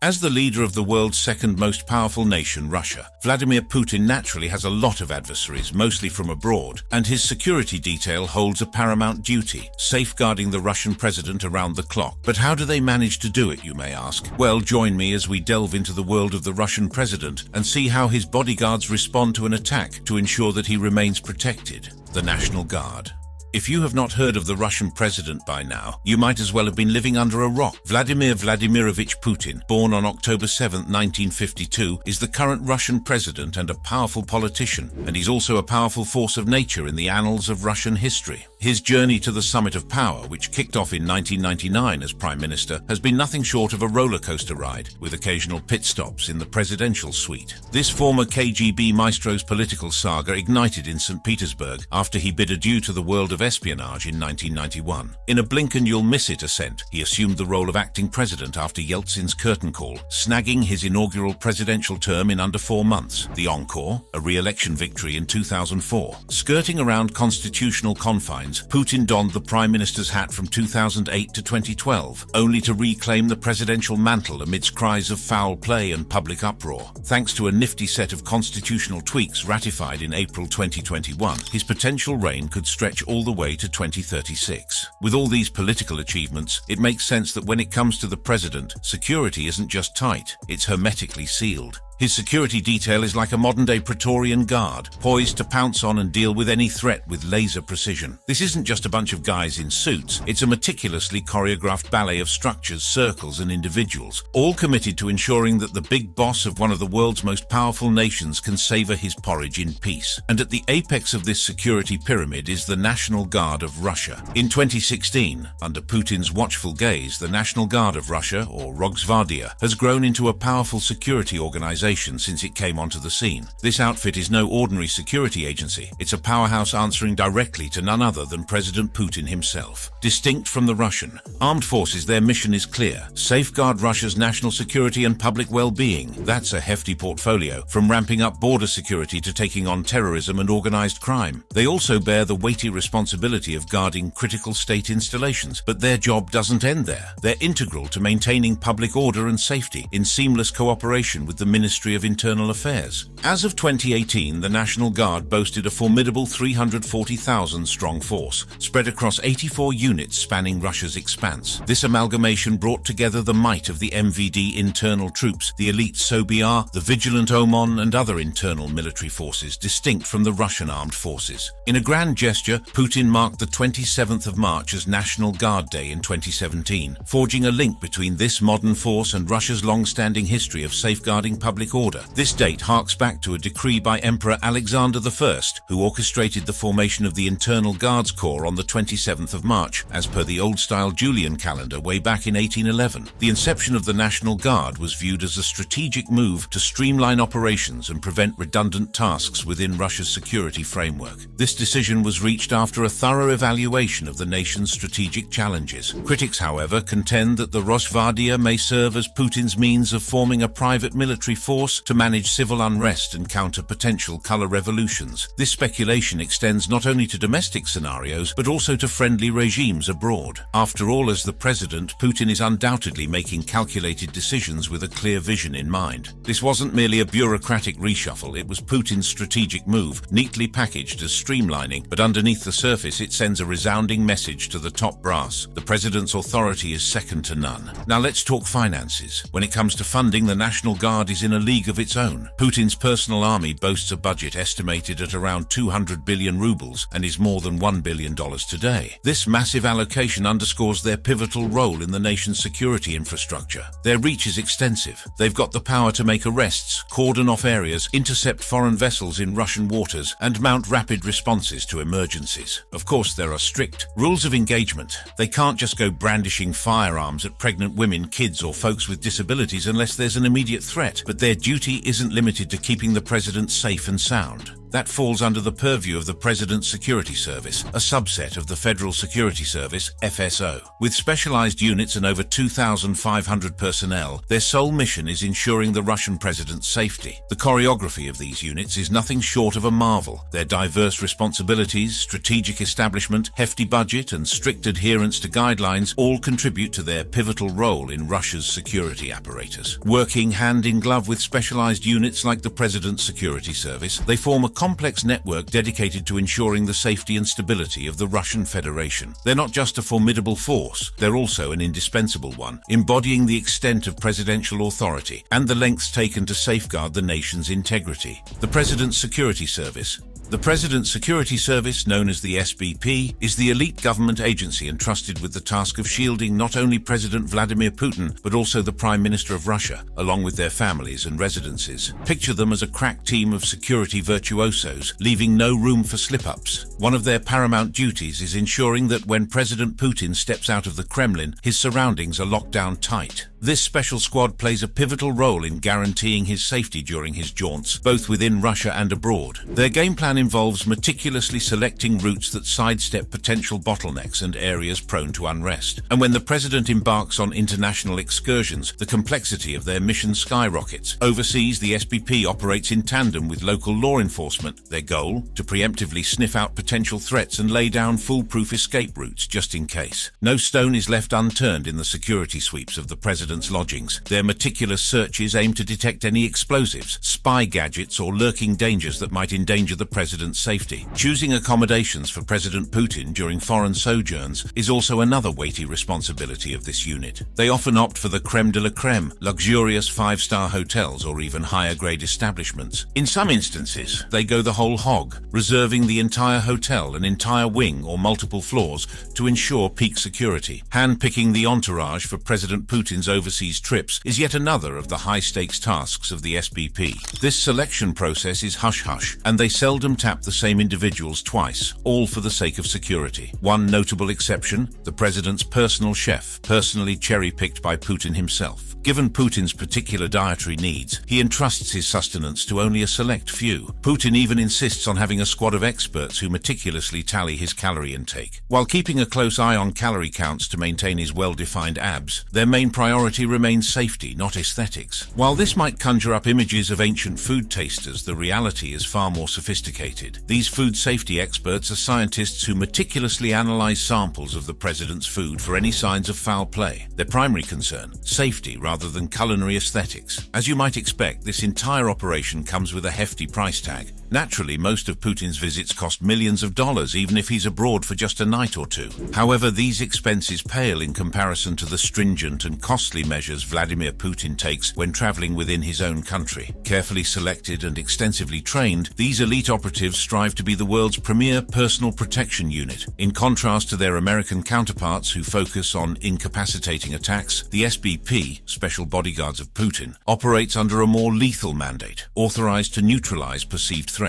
As the leader of the world's second most powerful nation, Russia, Vladimir Putin naturally has a lot of adversaries, mostly from abroad, and his security detail holds a paramount duty, safeguarding the Russian president around the clock. But how do they manage to do it, you may ask? Well, join me as we delve into the world of the Russian president and see how his bodyguards respond to an attack to ensure that he remains protected. The National Guard. If you have not heard of the Russian president by now, you might as well have been living under a rock. Vladimir Vladimirovich Putin, born on October 7, 1952, is the current Russian president and a powerful politician, and he's also a powerful force of nature in the annals of Russian history. His journey to the summit of power, which kicked off in 1999 as prime minister, has been nothing short of a roller coaster ride, with occasional pit stops in the presidential suite. This former KGB maestro's political saga ignited in St. Petersburg after he bid adieu to the world of espionage in 1991. In a blink and you'll miss it ascent, he assumed the role of acting president after Yeltsin's curtain call, snagging his inaugural presidential term in under 4 months. The encore, a re-election victory in 2004. Skirting around constitutional confines, Putin donned the prime minister's hat from 2008 to 2012, only to reclaim the presidential mantle amidst cries of foul play and public uproar. Thanks to a nifty set of constitutional tweaks ratified in April 2021, his potential reign could stretch all the way to 2036. With all these political achievements, it makes sense that when it comes to the president, security isn't just tight, it's hermetically sealed. His security detail is like a modern-day Praetorian guard, poised to pounce on and deal with any threat with laser precision. This isn't just a bunch of guys in suits, it's a meticulously choreographed ballet of structures, circles and individuals, all committed to ensuring that the big boss of one of the world's most powerful nations can savor his porridge in peace. And at the apex of this security pyramid is the National Guard of Russia. In 2016, under Putin's watchful gaze, the National Guard of Russia, or Rosgvardia, has grown into a powerful security organization since it came onto the scene. This outfit is no ordinary security agency. It's a powerhouse answering directly to none other than President Putin himself. Distinct from the Russian armed forces, their mission is clear: safeguard Russia's national security and public well-being. That's a hefty portfolio, from ramping up border security to taking on terrorism and organized crime. They also bear the weighty responsibility of guarding critical state installations, but their job doesn't end there. They're integral to maintaining public order and safety in seamless cooperation with the Ministry of Internal Affairs. As of 2018, the National Guard boasted a formidable 340,000-strong force, spread across 84 units spanning Russia's expanse. This amalgamation brought together the might of the MVD internal troops, the elite Sobiar, the vigilant OMON, and other internal military forces distinct from the Russian armed forces. In a grand gesture, Putin marked the 27th of March as National Guard Day in 2017, forging a link between this modern force and Russia's long-standing history of safeguarding public order. This date harks back to a decree by Emperor Alexander I, who orchestrated the formation of the Internal Guards Corps on the 27th of March, as per the old-style Julian calendar way back in 1811. The inception of the National Guard was viewed as a strategic move to streamline operations and prevent redundant tasks within Russia's security framework. This decision was reached after a thorough evaluation of the nation's strategic challenges. Critics, however, contend that the Rosgvardia may serve as Putin's means of forming a private military force to manage civil unrest and counter potential color revolutions. This speculation extends not only to domestic scenarios, but also to friendly regimes abroad. After all, as the president, Putin is undoubtedly making calculated decisions with a clear vision in mind. This wasn't merely a bureaucratic reshuffle, it was Putin's strategic move, neatly packaged as streamlining, but underneath the surface it sends a resounding message to the top brass. The president's authority is second to none. Now let's talk finances. When it comes to funding, the National Guard is in a league of its own. Putin's personal army boasts a budget estimated at around 200 billion rubles and is more than $1 billion today. This massive allocation underscores their pivotal role in the nation's security infrastructure. Their reach is extensive. They've got the power to make arrests, cordon off areas, intercept foreign vessels in Russian waters, and mount rapid responses to emergencies. Of course, there are strict rules of engagement. They can't just go brandishing firearms at pregnant women, kids, or folks with disabilities unless there's an immediate threat, but their duty isn't limited to keeping the president safe and sound. That falls under the purview of the President's Security Service, a subset of the Federal Security Service, FSO. With specialized units and over 2,500 personnel, their sole mission is ensuring the Russian president's safety. The choreography of these units is nothing short of a marvel. Their diverse responsibilities, strategic establishment, hefty budget, and strict adherence to guidelines all contribute to their pivotal role in Russia's security apparatus. Working hand in glove with specialized units like the President's Security Service, they form a complex network dedicated to ensuring the safety and stability of the Russian Federation. They're not just a formidable force, they're also an indispensable one, embodying the extent of presidential authority and the lengths taken to safeguard the nation's integrity. The President's Security Service. The President's Security Service, known as the SBP, is the elite government agency entrusted with the task of shielding not only President Vladimir Putin, but also the Prime Minister of Russia, along with their families and residences. Picture them as a crack team of security virtuosos, leaving no room for slip-ups. One of their paramount duties is ensuring that when President Putin steps out of the Kremlin, his surroundings are locked down tight. This special squad plays a pivotal role in guaranteeing his safety during his jaunts, both within Russia and abroad. Their game plan involves meticulously selecting routes that sidestep potential bottlenecks and areas prone to unrest. And when the president embarks on international excursions, the complexity of their mission skyrockets. Overseas, the SBP operates in tandem with local law enforcement. Their goal? To preemptively sniff out potential threats and lay down foolproof escape routes just in case. No stone is left unturned in the security sweeps of the president's lodgings. Their meticulous searches aim to detect any explosives, spy gadgets, or lurking dangers that might endanger the president's safety. Choosing accommodations for President Putin during foreign sojourns is also another weighty responsibility of this unit. They often opt for the creme de la creme, luxurious five-star hotels or even higher-grade establishments. In some instances, they go the whole hog, reserving the entire hotel, an entire wing, or multiple floors to ensure peak security. Hand-picking the entourage for President Putin's overseas trips is yet another of the high-stakes tasks of the SBP. This selection process is hush-hush, and they seldom tap the same individuals twice, all for the sake of security. One notable exception, the president's personal chef, personally cherry-picked by Putin himself. Given Putin's particular dietary needs, he entrusts his sustenance to only a select few. Putin even insists on having a squad of experts who meticulously tally his calorie intake. While keeping a close eye on calorie counts to maintain his well-defined abs, their main priority remains safety, not aesthetics. While this might conjure up images of ancient food tasters, the reality is far more sophisticated. These food safety experts are scientists who meticulously analyze samples of the president's food for any signs of foul play. Their primary concern, safety rather than culinary aesthetics. As you might expect, this entire operation comes with a hefty price tag. Naturally, most of Putin's visits cost millions of dollars, even if he's abroad for just a night or two. However, these expenses pale in comparison to the stringent and costly measures Vladimir Putin takes when traveling within his own country. Carefully selected and extensively trained, these elite operatives strive to be the world's premier personal protection unit. In contrast to their American counterparts who focus on incapacitating attacks, the SBP, Special Bodyguards of Putin, operates under a more lethal mandate, authorized to neutralize perceived threats.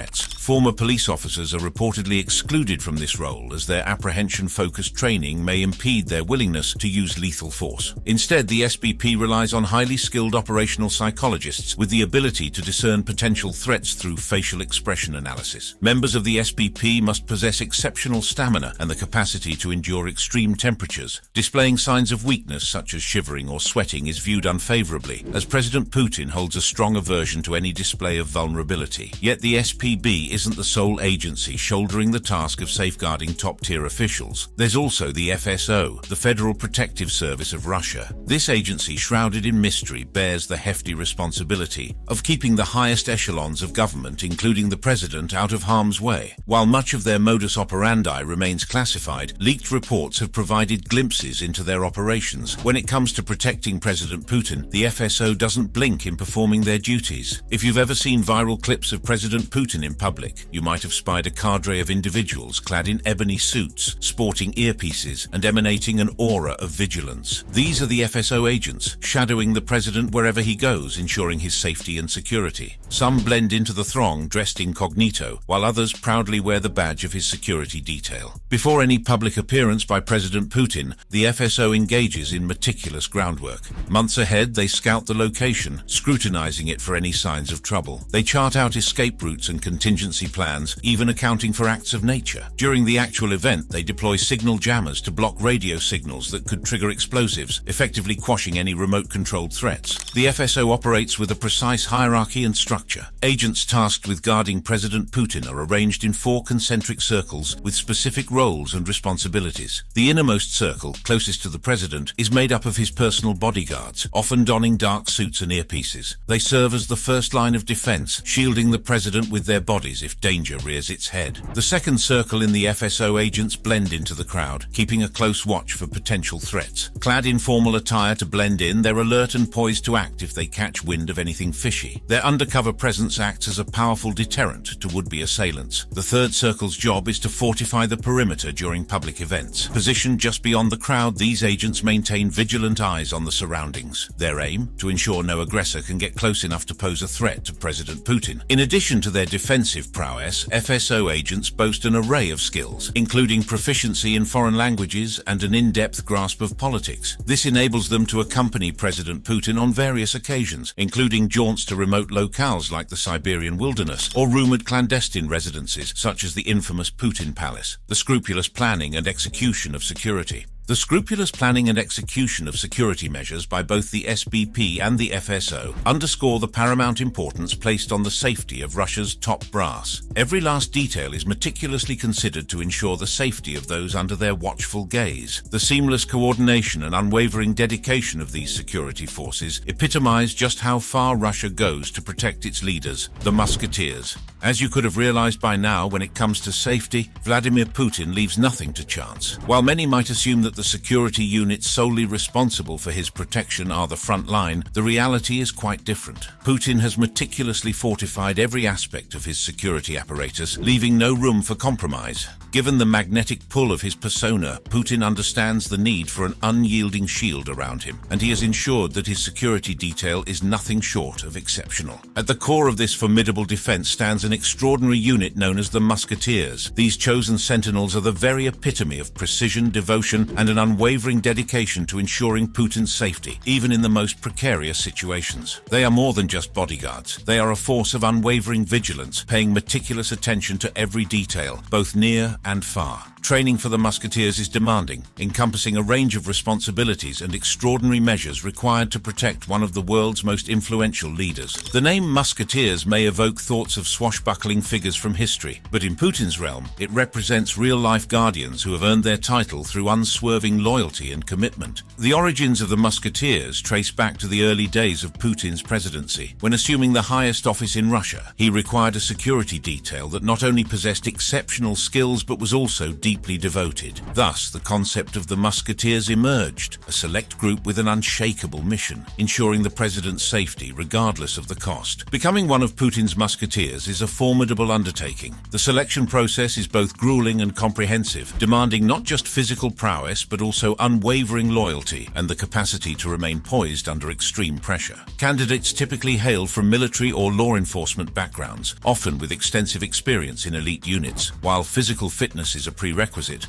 Former police officers are reportedly excluded from this role as their apprehension-focused training may impede their willingness to use lethal force. Instead, the SBP relies on highly skilled operational psychologists with the ability to discern potential threats through facial expression analysis. Members of the SBP must possess exceptional stamina and the capacity to endure extreme temperatures. Displaying signs of weakness such as shivering or sweating is viewed unfavorably, as President Putin holds a strong aversion to any display of vulnerability. Yet the SPB isn't the sole agency shouldering the task of safeguarding top-tier officials. There's also the FSO, the Federal Protective Service of Russia. This agency, shrouded in mystery, bears the hefty responsibility of keeping the highest echelons of government, including the president, out of harm's way. While much of their modus operandi remains classified, leaked reports have provided glimpses into their operations. When it comes to protecting President Putin, the FSO doesn't blink in performing their duties. If you've ever seen viral clips of President Putin in public, you might have spied a cadre of individuals clad in ebony suits, sporting earpieces, and emanating an aura of vigilance. These are the FSO agents, shadowing the president wherever he goes, ensuring his safety and security. Some blend into the throng dressed incognito, FSO, while others proudly wear the badge of his security detail. Before any public appearance by President Putin, the FSO engages in meticulous groundwork. Months ahead, they scout the location, scrutinizing it for any signs of trouble. They chart out escape routes and contingency plans, even accounting for acts of nature. During the actual event, they deploy signal jammers to block radio signals that could trigger explosives, effectively quashing any remote-controlled threats. The FSO operates with a precise hierarchy and structure. Agents tasked with guarding President Putin are arranged in 4 concentric circles with specific roles and responsibilities. The innermost circle, closest to the president, is made up of his personal bodyguards, often donning dark suits and earpieces. They serve as the first line of defense, shielding the president with their bodies if danger rears its head. The second circle in the FSO agents blend into the crowd, keeping a close watch for potential threats. Clad in formal attire to blend in, they're alert and poised to act if they catch wind of anything fishy. Their undercover presence acts as a powerful deterrent to would-be assailants. The third circle's job is to fortify the perimeter during public events. Positioned just beyond the crowd, these agents maintain vigilant eyes on the surroundings. Their aim? To ensure no aggressor can get close enough to pose a threat to President Putin. In addition to their defensive prowess, FSO agents boast an array of skills, including proficiency in foreign languages and an in-depth grasp of politics. This enables them to accompany President Putin on various occasions, including jaunts to remote locales like the Siberian wilderness, or rumored clandestine residences such as the infamous Putin Palace. The scrupulous planning and execution of security. The scrupulous planning and execution of security measures by both the SBP and the FSO underscore the paramount importance placed on the safety of Russia's top brass. Every last detail is meticulously considered to ensure the safety of those under their watchful gaze. The seamless coordination and unwavering dedication of these security forces epitomize just how far Russia goes to protect its leaders, the Musketeers. As you could have realized by now, when it comes to safety, Vladimir Putin leaves nothing to chance. While many might assume that the security units solely responsible for his protection are the front line, the reality is quite different. Putin has meticulously fortified every aspect of his security apparatus, leaving no room for compromise. Given the magnetic pull of his persona, Putin understands the need for an unyielding shield around him, and he has ensured that his security detail is nothing short of exceptional. At the core of this formidable defense stands an extraordinary unit known as the Musketeers. These chosen sentinels are the very epitome of precision, devotion, and an unwavering dedication to ensuring Putin's safety, even in the most precarious situations. They are more than just bodyguards. They are a force of unwavering vigilance, paying meticulous attention to every detail, both near and far. Training for the Musketeers is demanding, encompassing a range of responsibilities and extraordinary measures required to protect one of the world's most influential leaders. The name Musketeers may evoke thoughts of swashbuckling figures from history, but in Putin's realm, it represents real-life guardians who have earned their title through unswerving loyalty and commitment. The origins of the Musketeers trace back to the early days of Putin's presidency. When assuming the highest office in Russia, he required a security detail that not only possessed exceptional skills but was also deeply devoted. Thus, the concept of the Musketeers emerged, a select group with an unshakable mission, ensuring the president's safety regardless of the cost. Becoming one of Putin's Musketeers is a formidable undertaking. The selection process is both grueling and comprehensive, demanding not just physical prowess but also unwavering loyalty and the capacity to remain poised under extreme pressure. Candidates typically hail from military or law enforcement backgrounds, often with extensive experience in elite units. While physical fitness is a prerequisite,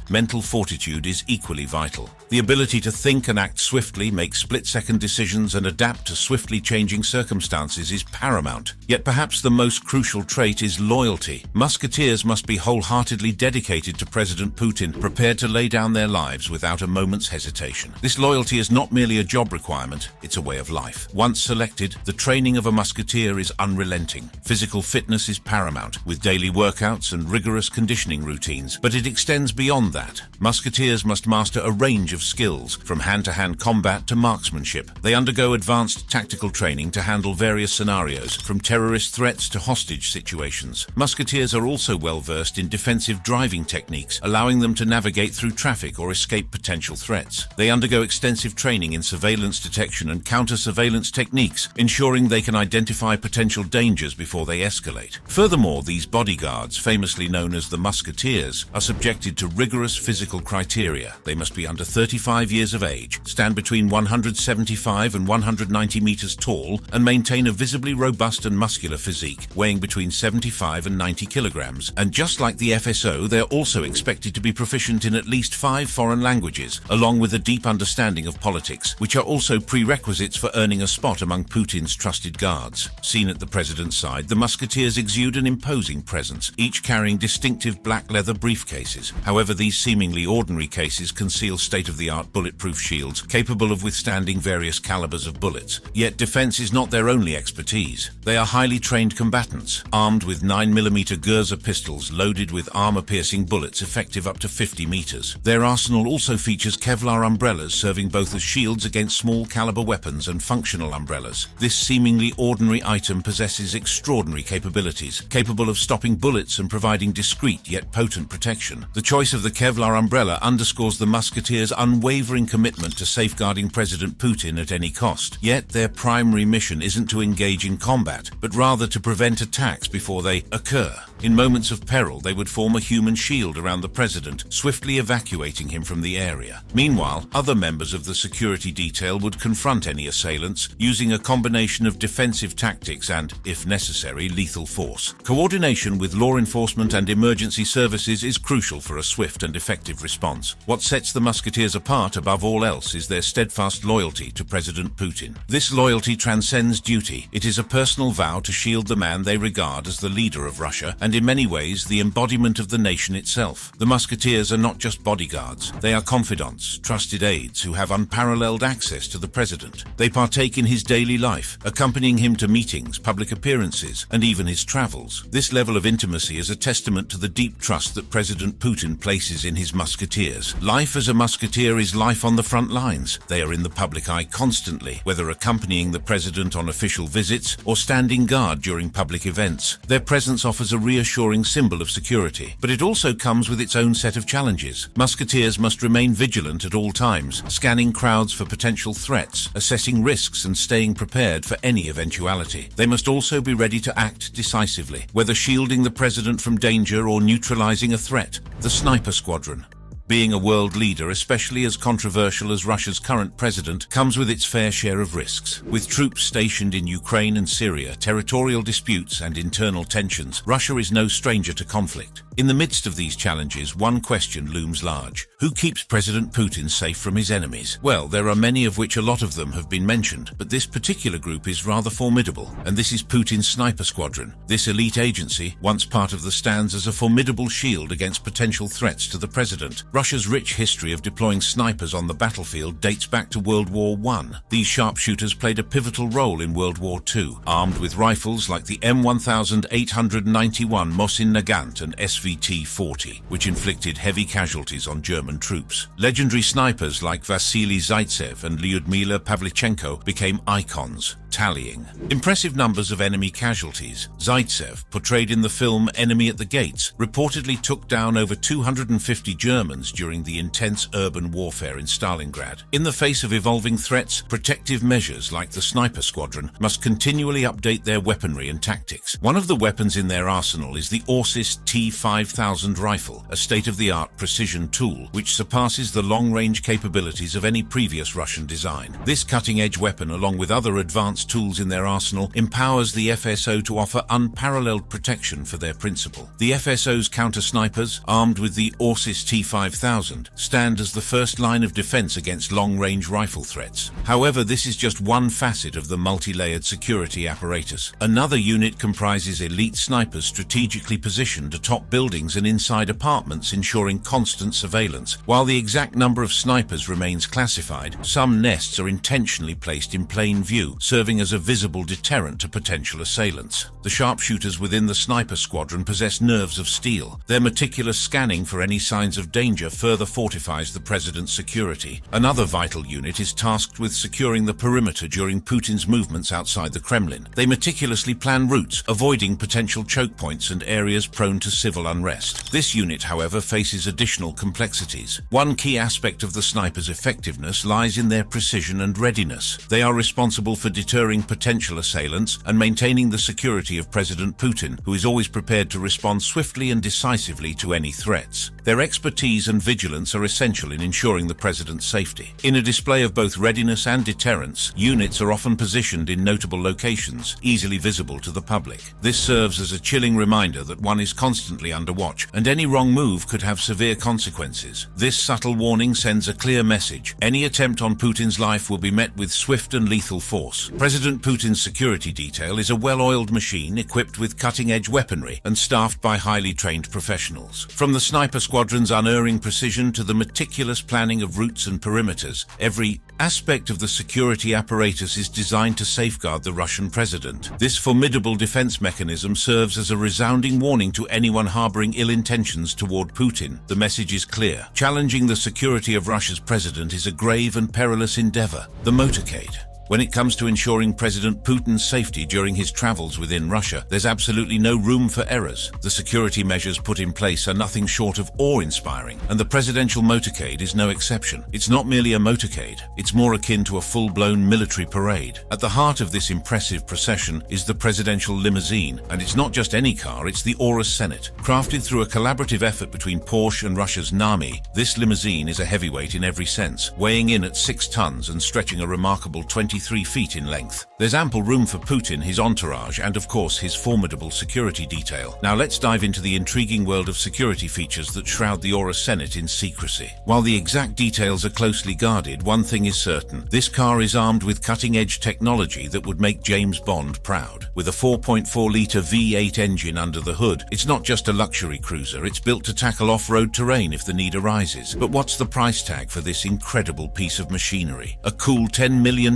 mental fortitude is equally vital. The ability to think and act swiftly, make split-second decisions, and adapt to swiftly changing circumstances is paramount. Yet perhaps the most crucial trait is loyalty. Musketeers must be wholeheartedly dedicated to President Putin, prepared to lay down their lives without a moment's hesitation. This loyalty is not merely a job requirement, it's a way of life. Once selected, the training of a musketeer is unrelenting. Physical fitness is paramount, with daily workouts and rigorous conditioning routines, but it extends beyond that. Musketeers must master a range of skills, from hand-to-hand combat to marksmanship. They undergo advanced tactical training to handle various scenarios, from terrorist threats to hostage situations. Musketeers are also well-versed in defensive driving techniques, allowing them to navigate through traffic or escape potential threats. They undergo extensive training in surveillance detection and counter-surveillance techniques, ensuring they can identify potential dangers before they escalate. Furthermore, these bodyguards, famously known as the Musketeers, are subjected subjected to rigorous physical criteria. They must be under 35 years of age, stand between 175 and 190 meters tall, and maintain a visibly robust and muscular physique, weighing between 75 and 90 kilograms. And just like the FSO, they're also expected to be proficient in at least 5 foreign languages, along with a deep understanding of politics, which are also prerequisites for earning a spot among Putin's trusted guards. Seen at the president's side, the musketeers exude an imposing presence, each carrying distinctive black leather briefcases. However, these seemingly ordinary cases conceal state-of-the-art bulletproof shields capable of withstanding various calibers of bullets. Yet defense is not their only expertise. They are highly trained combatants, armed with 9mm Gurza pistols loaded with armor-piercing bullets effective up to 50 meters. Their arsenal also features Kevlar umbrellas serving both as shields against small-caliber weapons and functional umbrellas. This seemingly ordinary item possesses extraordinary capabilities, capable of stopping bullets and providing discreet yet potent protection. The choice of the Kevlar umbrella underscores the musketeers' unwavering commitment to safeguarding President Putin at any cost. Yet their primary mission isn't to engage in combat, but rather to prevent attacks before they occur. In moments of peril, they would form a human shield around the president, swiftly evacuating him from the area. Meanwhile, other members of the security detail would confront any assailants, using a combination of defensive tactics and, if necessary, lethal force. Coordination with law enforcement and emergency services is crucial for a swift and effective response. What sets the musketeers apart above all else is their steadfast loyalty to President Putin. This loyalty transcends duty. It is a personal vow to shield the man they regard as the leader of Russia, and in many ways the embodiment of the nation itself. The musketeers are not just bodyguards. They are confidants, trusted aides who have unparalleled access to the president. They partake in his daily life, accompanying him to meetings, public appearances, and even his travels. This level of intimacy is a testament to the deep trust that President Putin places in his musketeers. Life as a musketeer is life on the front lines. They are in the public eye constantly, whether accompanying the president on official visits or standing guard during public events. Their presence offers a reassuring symbol of security, but it also comes with its own set of challenges. Musketeers must remain vigilant at all times, scanning crowds for potential threats, assessing risks and staying prepared for any eventuality. They must also be ready to act decisively, whether shielding the president from danger or neutralizing a threat. The Sniper Squadron. Being a world leader, especially as controversial as Russia's current president, comes with its fair share of risks. With troops stationed in Ukraine and Syria, territorial disputes and internal tensions, Russia is no stranger to conflict. In the midst of these challenges, one question looms large. Who keeps President Putin safe from his enemies? Well, there are many of which a lot of them have been mentioned, but this particular group is rather formidable, and this is Putin's Sniper Squadron. This elite agency, once part of the, stands as a formidable shield against potential threats to the president. Russia's rich history of deploying snipers on the battlefield dates back to World War I. These sharpshooters played a pivotal role in World War II, armed with rifles like the M1891 Mosin Nagant and SVT-40, which inflicted heavy casualties on German troops. Legendary snipers like Vasily Zaitsev and Lyudmila Pavlichenko became icons, tallying impressive numbers of enemy casualties. Zaitsev, portrayed in the film Enemy at the Gates, reportedly took down over 250 Germans during the intense urban warfare in Stalingrad. In the face of evolving threats, protective measures like the Sniper Squadron must continually update their weaponry and tactics. One of the weapons in their arsenal is the Orsis T-5000 rifle, a state-of-the-art precision tool which surpasses the long-range capabilities of any previous Russian design. This cutting-edge weapon, along with other advanced tools in their arsenal, empowers the FSO to offer unparalleled protection for their principal. The FSO's counter-snipers, armed with the Orsis T-5000, stand as the first line of defense against long-range rifle threats. However, this is just one facet of the multi-layered security apparatus. Another unit comprises elite snipers strategically positioned atop buildings and inside apartments, ensuring constant surveillance. While the exact number of snipers remains classified, some nests are intentionally placed in plain view, serving as a visible deterrent to potential assailants. The sharpshooters within the Sniper Squadron possess nerves of steel. Their meticulous scanning for any signs of danger further fortifies the president's security. Another vital unit is tasked with securing the perimeter during Putin's movements outside the Kremlin. They meticulously plan routes, avoiding potential choke points and areas prone to civil unrest. This unit, however, faces additional complexities. One key aspect of the snipers' effectiveness lies in their precision and readiness. They are responsible for determining deterring potential assailants and maintaining the security of President Putin, who is always prepared to respond swiftly and decisively to any threats. Their expertise and vigilance are essential in ensuring the president's safety. In a display of both readiness and deterrence, units are often positioned in notable locations, easily visible to the public. This serves as a chilling reminder that one is constantly under watch, and any wrong move could have severe consequences. This subtle warning sends a clear message. Any attempt on Putin's life will be met with swift and lethal force. President Putin's security detail is a well-oiled machine equipped with cutting-edge weaponry and staffed by highly trained professionals. From the sniper squadron's unerring precision to the meticulous planning of routes and perimeters, every aspect of the security apparatus is designed to safeguard the Russian president. This formidable defense mechanism serves as a resounding warning to anyone harboring ill intentions toward Putin. The message is clear. Challenging the security of Russia's president is a grave and perilous endeavor. The motorcade. When it comes to ensuring President Putin's safety during his travels within Russia, there's absolutely no room for errors. The security measures put in place are nothing short of awe-inspiring, and the presidential motorcade is no exception. It's not merely a motorcade, it's more akin to a full-blown military parade. At the heart of this impressive procession is the presidential limousine, and it's not just any car, it's the Aurus Senate. Crafted through a collaborative effort between Porsche and Russia's Nami, this limousine is a heavyweight in every sense, weighing in at 6 tons and stretching a remarkable 23 feet in length. There's ample room for Putin, his entourage, and of course his formidable security detail. Now let's dive into the intriguing world of security features that shroud the Aurus Senate in secrecy. While the exact details are closely guarded, one thing is certain. This car is armed with cutting-edge technology that would make James Bond proud. With a 4.4-litre V8 engine under the hood, it's not just a luxury cruiser, it's built to tackle off-road terrain if the need arises. But what's the price tag for this incredible piece of machinery? A cool $10 million.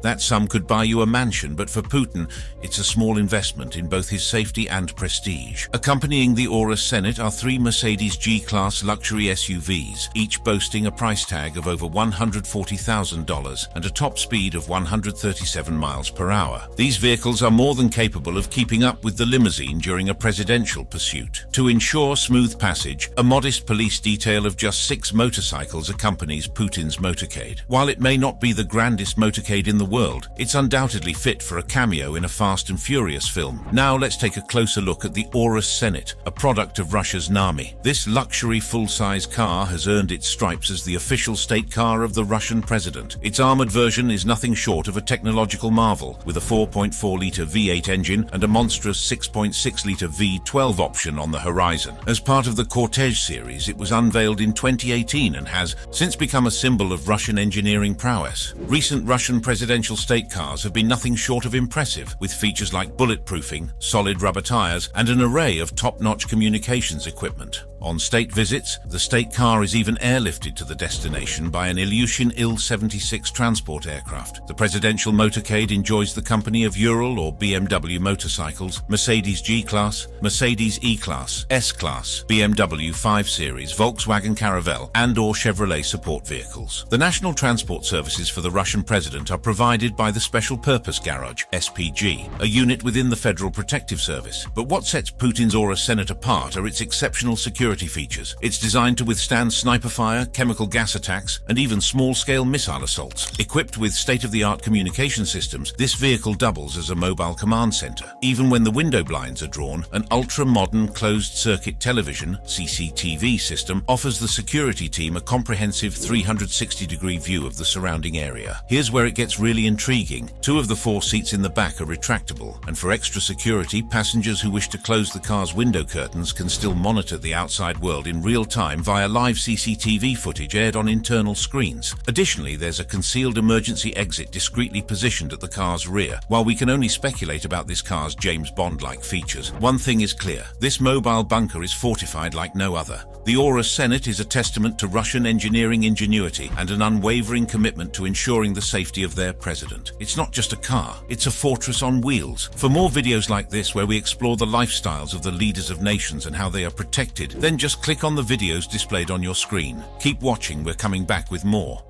That sum could buy you a mansion, but for Putin, it's a small investment in both his safety and prestige. Accompanying the Aurus Senate are 3 Mercedes G-Class luxury SUVs, each boasting a price tag of over $140,000 and a top speed of 137 miles per hour. These vehicles are more than capable of keeping up with the limousine during a presidential pursuit. To ensure smooth passage, a modest police detail of just 6 motorcycles accompanies Putin's motorcade. While it may not be the grandest motorcade in the world, it's undoubtedly fit for a cameo in a Fast and Furious film. Now let's take a closer look at the Aurus Senate, a product of Russia's Nami. This luxury full-size car has earned its stripes as the official state car of the Russian president. Its armored version is nothing short of a technological marvel, with a 4.4-litre V8 engine and a monstrous 6.6-litre V12 option on the horizon. As part of the Cortege series, it was unveiled in 2018 and has since become a symbol of Russian engineering prowess. Recent Russian presidential state cars have been nothing short of impressive, with features like bulletproofing, solid rubber tires, and an array of top-notch communications equipment. On state visits, the state car is even airlifted to the destination by an Ilyushin Il-76 transport aircraft. The presidential motorcade enjoys the company of Ural or BMW motorcycles, Mercedes G-Class, Mercedes E-Class, S-Class, BMW 5 Series, Volkswagen Caravelle, and/or Chevrolet support vehicles. The national transport services for the Russian president are provided by the Special Purpose Garage, SPG, a unit within the Federal Protective Service. But what sets Putin's Aurus Senate apart are its exceptional security features. It's designed to withstand sniper fire, chemical gas attacks, and even small-scale missile assaults. Equipped with state-of-the-art communication systems, this vehicle doubles as a mobile command center. Even when the window blinds are drawn, an ultra-modern closed-circuit television (CCTV) system offers the security team a comprehensive 360-degree view of the surrounding area. Here's where it gets really intriguing. 2 of the 4 seats in the back are retractable, and for extra security, passengers who wish to close the car's window curtains can still monitor the outside world in real time via live CCTV footage aired on internal screens. Additionally, there's a concealed emergency exit discreetly positioned at the car's rear. While we can only speculate about this car's James Bond-like features, one thing is clear: this mobile bunker is fortified like no other. The Aurus Senate is a testament to Russian engineering ingenuity and an unwavering commitment to ensuring the safety of their president. It's not just a car, it's a fortress on wheels. For more videos like this where we explore the lifestyles of the leaders of nations and how they are protected, then just click on the videos displayed on your screen. Keep watching, we're coming back with more.